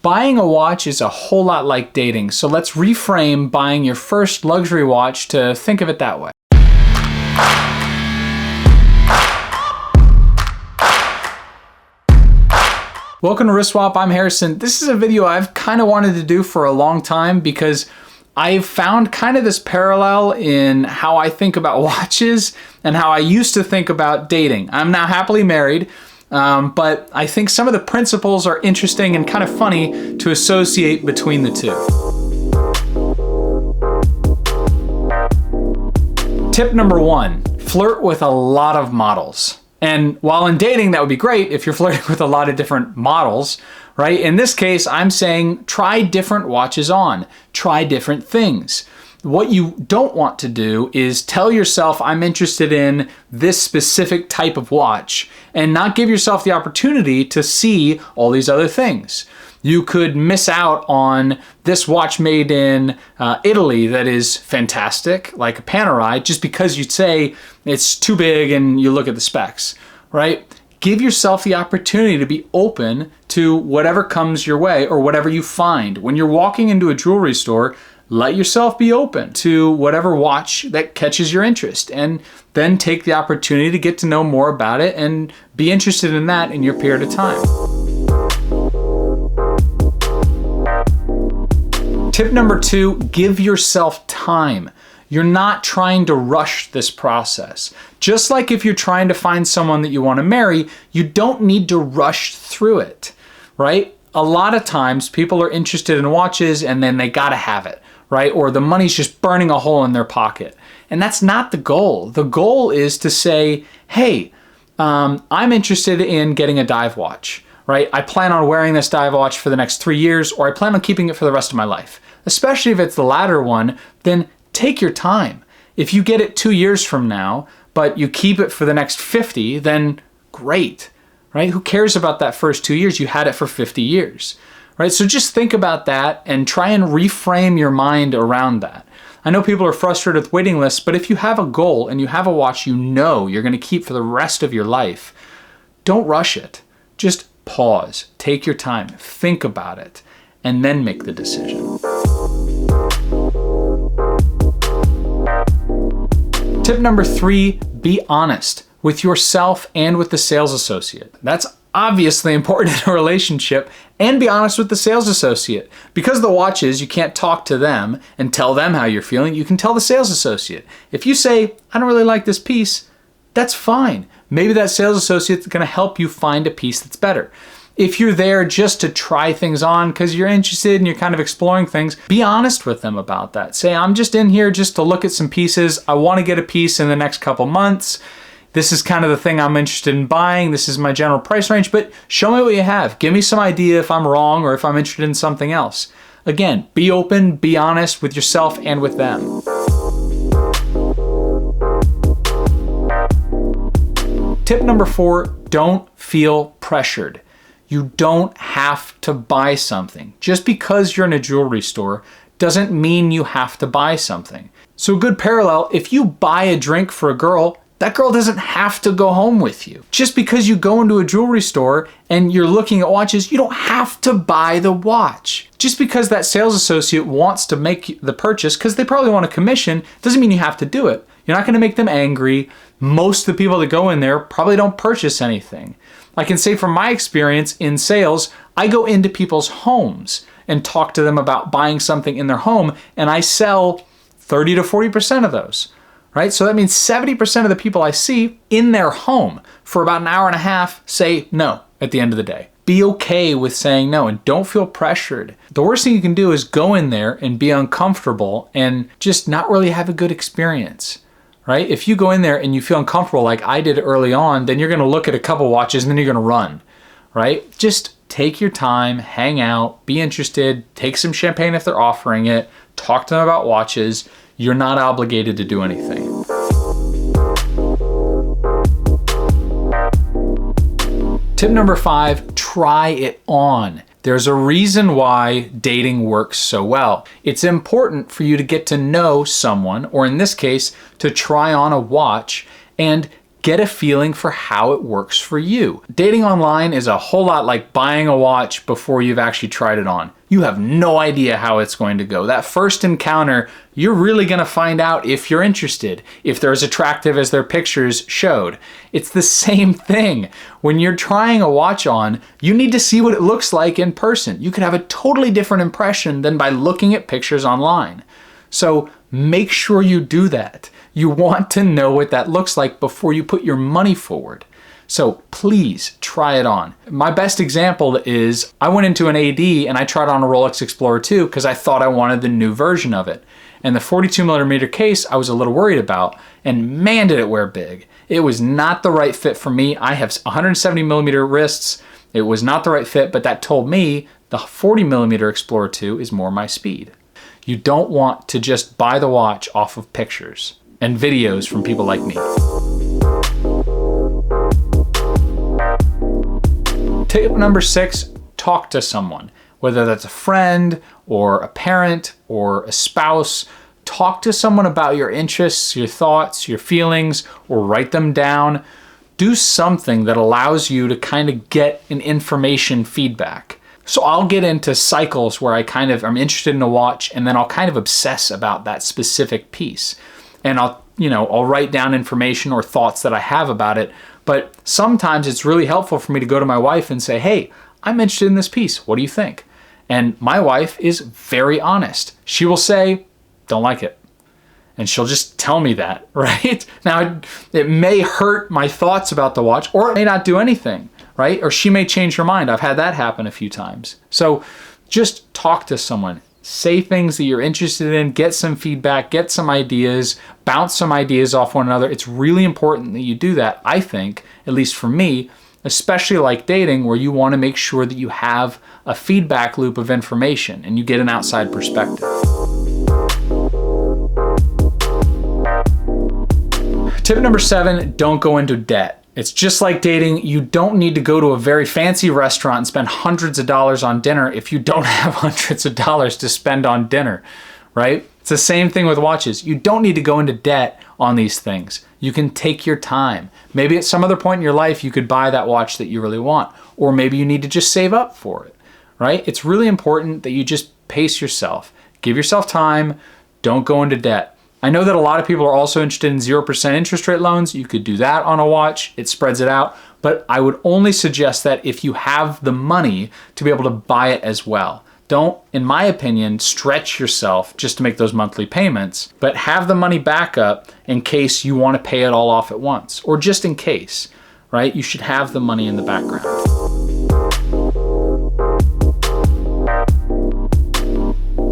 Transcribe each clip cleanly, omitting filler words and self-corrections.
Buying a watch is a whole lot like dating, so let's reframe buying your first luxury watch to think of it that way. Welcome to Wrist Swap, I'm Harrison. This is a video I've kind of wanted to do for a long time because I've found kind of this parallel in how I think about watches and how I used to think about dating. I'm now happily married, but I think some of the principles are interesting and kind of funny to associate between the two. Tip number one, flirt with a lot of models. And while in dating, that would be great if you're flirting with a lot of different models, right? In this case, I'm saying try different watches on, try different things. What you don't want to do is tell yourself I'm interested in this specific type of watch and not give yourself the opportunity to see all these other things. You could miss out on this watch made in Italy that is fantastic, like a Panerai, just because you'd say it's too big and you look at the specs, right? Give yourself the opportunity to be open to whatever comes your way or whatever you find. When you're walking into a jewelry store, let yourself be open to whatever watch that catches your interest, and then take the opportunity to get to know more about it and be interested in that in your period of time. Tip number two, give yourself time. You're not trying to rush this process. Just like if you're trying to find someone that you want to marry, you don't need to rush through it, right? A lot of times people are interested in watches and then they gotta have it, right? Or the money's just burning a hole in their pocket. And that's not the goal. The goal is to say, hey, I'm interested in getting a dive watch, right? I plan on wearing this dive watch for the next 3 years, or I plan on keeping it for the rest of my life. Especially if it's the latter one, then take your time. If you get it 2 years from now, but you keep it for the next 50, then great, right? Who cares about that first 2 years? You had it for 50 years, right? So just think about that and try and reframe your mind around that. I know people are frustrated with waiting lists, but if you have a goal and you have a watch you know you're gonna keep for the rest of your life, don't rush it. Just pause, take your time, think about it, and then make the decision. Tip number three, be honest with yourself and with the sales associate. That's obviously important in a relationship, and be honest with the sales associate. Because the watches, you can't talk to them and tell them how you're feeling. You can tell the sales associate. If you say, I don't really like this piece, that's fine. Maybe that sales associate's gonna help you find a piece that's better. If you're there just to try things on because you're interested and you're kind of exploring things, be honest with them about that. Say, I'm just in here just to look at some pieces. I want to get a piece in the next couple months. This is kind of the thing I'm interested in buying. This is my general price range, but show me what you have. Give me some idea if I'm wrong or if I'm interested in something else. Again, be open, be honest with yourself and with them. Tip number four, don't feel pressured. You don't have to buy something. Just because you're in a jewelry store doesn't mean you have to buy something. So a good parallel, if you buy a drink for a girl, that girl doesn't have to go home with you. Just because you go into a jewelry store and you're looking at watches, you don't have to buy the watch. Just because that sales associate wants to make the purchase, because they probably want a commission, doesn't mean you have to do it. You're not gonna make them angry. Most of the people that go in there probably don't purchase anything. I can say from my experience in sales, I go into people's homes and talk to them about buying something in their home, and I sell 30 to 40% of those, right? So that means 70% of the people I see in their home for about an hour and a half say no at the end of the day. Be okay with saying no and don't feel pressured. The worst thing you can do is go in there and be uncomfortable and just not really have a good experience. Right? If you go in there and you feel uncomfortable like I did early on, then you're gonna look at a couple watches and then you're gonna run, right? Just take your time, hang out, be interested, take some champagne if they're offering it, talk to them about watches. You're not obligated to do anything. Tip number five, try it on. There's a reason why dating works so well. It's important for you to get to know someone, or in this case, to try on a watch and get a feeling for how it works for you. Dating online is a whole lot like buying a watch before you've actually tried it on. You have no idea how it's going to go. That first encounter, you're really going to find out if you're interested, if they're as attractive as their pictures showed. It's the same thing. When you're trying a watch on, you need to see what it looks like in person. You could have a totally different impression than by looking at pictures online. So make sure you do that. You want to know what that looks like before you put your money forward. So please try it on. My best example is I went into an AD and I tried on a Rolex Explorer 2 because I thought I wanted the new version of it. And the 42mm case I was a little worried about, and man did it wear big. It was not the right fit for me. I have 170mm wrists. It was not the right fit, but that told me the 40mm Explorer 2 is more my speed. You don't want to just buy the watch off of pictures and videos from people like me. Tip number 6, talk to someone. Whether that's a friend or a parent or a spouse, talk to someone about your interests, your thoughts, your feelings, or write them down. Do something that allows you to kind of get an information feedback. So I'll get into cycles where I'm interested in a watch and then I'll kind of obsess about that specific piece. And I'll write down information or thoughts that I have about it. But sometimes it's really helpful for me to go to my wife and say, hey, I'm interested in this piece. What do you think? And my wife is very honest. She will say, don't like it. And she'll just tell me that, right? Now, it may hurt my thoughts about the watch, or it may not do anything, right? Or she may change her mind. I've had that happen a few times. So just talk to someone. Say things that you're interested in, get some feedback, get some ideas, bounce some ideas off one another. It's really important that you do that, I think, at least for me, especially like dating, where you want to make sure that you have a feedback loop of information and you get an outside perspective. Tip number 7, don't go into debt. It's just like dating. You don't need to go to a very fancy restaurant and spend hundreds of dollars on dinner if you don't have hundreds of dollars to spend on dinner, right? It's the same thing with watches. You don't need to go into debt on these things. You can take your time. Maybe at some other point in your life, you could buy that watch that you really want, or maybe you need to just save up for it, right? It's really important that you just pace yourself. Give yourself time. Don't go into debt. I know that a lot of people are also interested in 0% interest rate loans. You could do that on a watch. It spreads it out. But I would only suggest that if you have the money to be able to buy it as well. Don't, in my opinion, stretch yourself just to make those monthly payments, but have the money back up in case you want to pay it all off at once, or just in case, right? You should have the money in the background.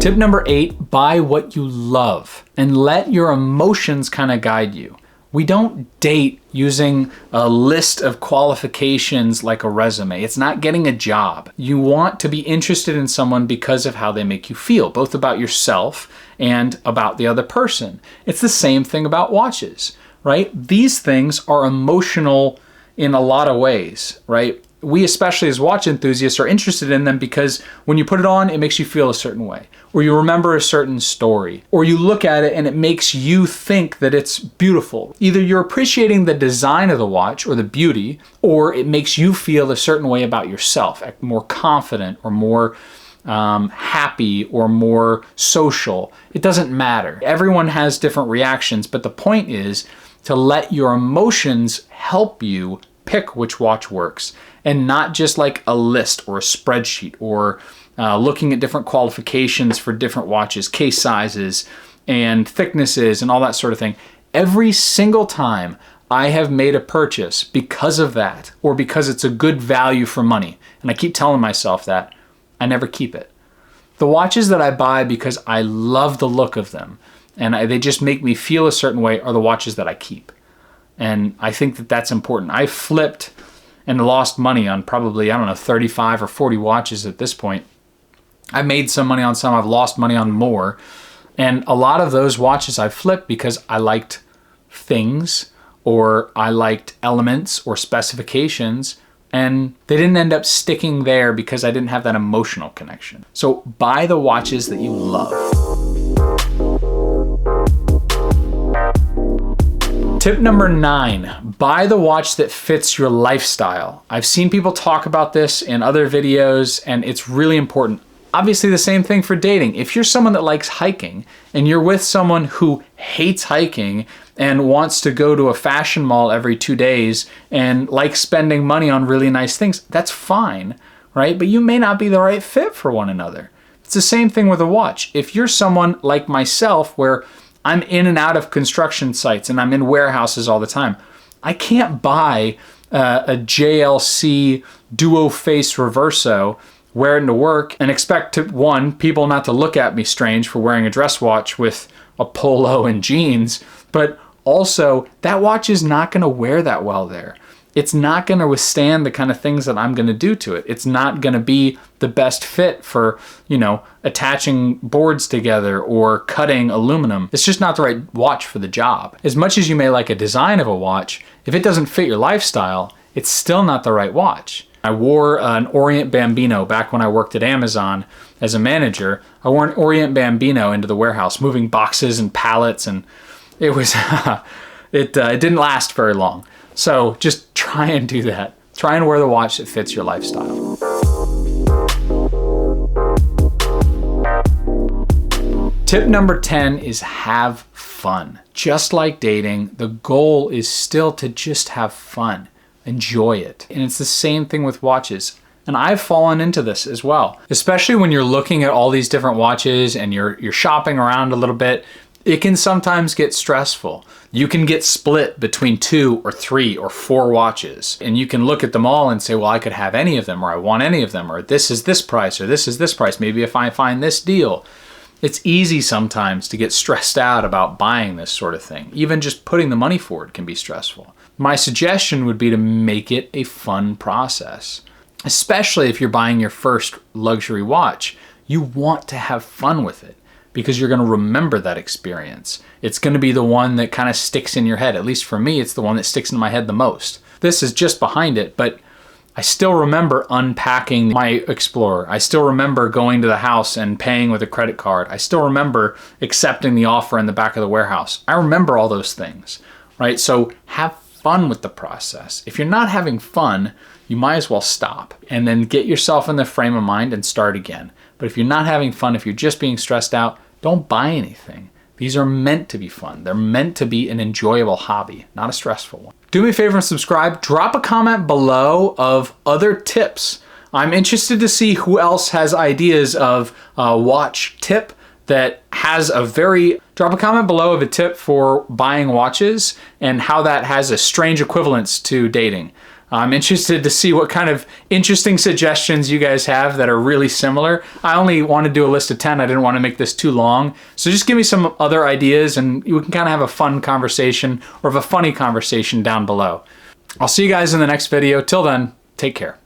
Tip number 8, buy what you love and let your emotions kind of guide you. We don't date using a list of qualifications like a resume. It's not getting a job. You want to be interested in someone because of how they make you feel, both about yourself and about the other person. It's the same thing about watches, right? These things are emotional in a lot of ways, right? We, especially as watch enthusiasts, are interested in them because when you put it on, it makes you feel a certain way, or you remember a certain story, or you look at it and it makes you think that it's beautiful. Either you're appreciating the design of the watch or the beauty, or it makes you feel a certain way about yourself, more confident or more happy or more social. It doesn't matter. Everyone has different reactions, but the point is to let your emotions help you pick which watch works, and not just like a list or a spreadsheet or looking at different qualifications for different watches, case sizes and thicknesses and all that sort of thing. Every single time I have made a purchase because of that, or because it's a good value for money, and I keep telling myself that, I never keep it. The watches that I buy because I love the look of them and they just make me feel a certain way are the watches that I keep. And I think that that's important. I flipped and lost money on probably, 35 or 40 watches at this point. I made some money on some, I've lost money on more. And a lot of those watches I flipped because I liked things, or I liked elements or specifications, and they didn't end up sticking there because I didn't have that emotional connection. So buy the watches that you love. Tip number 9, buy the watch that fits your lifestyle. I've seen people talk about this in other videos, and it's really important. Obviously the same thing for dating. If you're someone that likes hiking and you're with someone who hates hiking and wants to go to a fashion mall every 2 days and likes spending money on really nice things, that's fine, right? But you may not be the right fit for one another. It's the same thing with a watch. If you're someone like myself where I'm in and out of construction sites and I'm in warehouses all the time, I can't buy a JLC Duo Face Reverso, wear it into work, and expect people not to look at me strange for wearing a dress watch with a polo and jeans, but also that watch is not going to wear that well there. It's not going to withstand the kind of things that I'm going to do to it. It's not going to be the best fit for, attaching boards together or cutting aluminum. It's just not the right watch for the job. As much as you may like a design of a watch, if it doesn't fit your lifestyle, it's still not the right watch. I wore an Orient Bambino back when I worked at Amazon as a manager. I wore an Orient Bambino into the warehouse, moving boxes and pallets, and it was it didn't last very long. So just try and do that. Try and wear the watch that fits your lifestyle. Tip number 10 is have fun. Just like dating, the goal is still to just have fun. Enjoy it. And it's the same thing with watches. And I've fallen into this as well, especially when you're looking at all these different watches and you're shopping around a little bit. It can sometimes get stressful. You can get split between 2 or 3 or 4 watches, and you can look at them all and say, well, I could have any of them, or I want any of them, or this is this price, or this is this price. Maybe if I find this deal. It's easy sometimes to get stressed out about buying this sort of thing. Even just putting the money forward can be stressful. My suggestion would be to make it a fun process, especially if you're buying your first luxury watch. You want to have fun with it, because you're going to remember that experience. It's going to be the one that kind of sticks in your head. At least for me, it's the one that sticks in my head the most. This is just behind it, but I still remember unpacking my Explorer. I still remember going to the house and paying with a credit card. I still remember accepting the offer in the back of the warehouse. I remember all those things, right? So have fun with the process. If you're not having fun, you might as well stop and then get yourself in the frame of mind and start again. But if you're not having fun, if you're just being stressed out, don't buy anything. These are meant to be fun. They're meant to be an enjoyable hobby, not a stressful one. Do me a favor and subscribe. Drop a comment below of other tips. I'm interested to see who else has ideas of a watch tip that has drop a comment below of a tip for buying watches and how that has a strange equivalence to dating. I'm interested to see what kind of interesting suggestions you guys have that are really similar. I only want to do a list of 10. I didn't want to make this too long. So just give me some other ideas and we can kind of have a fun conversation or have a funny conversation down below. I'll see you guys in the next video. Till then, take care.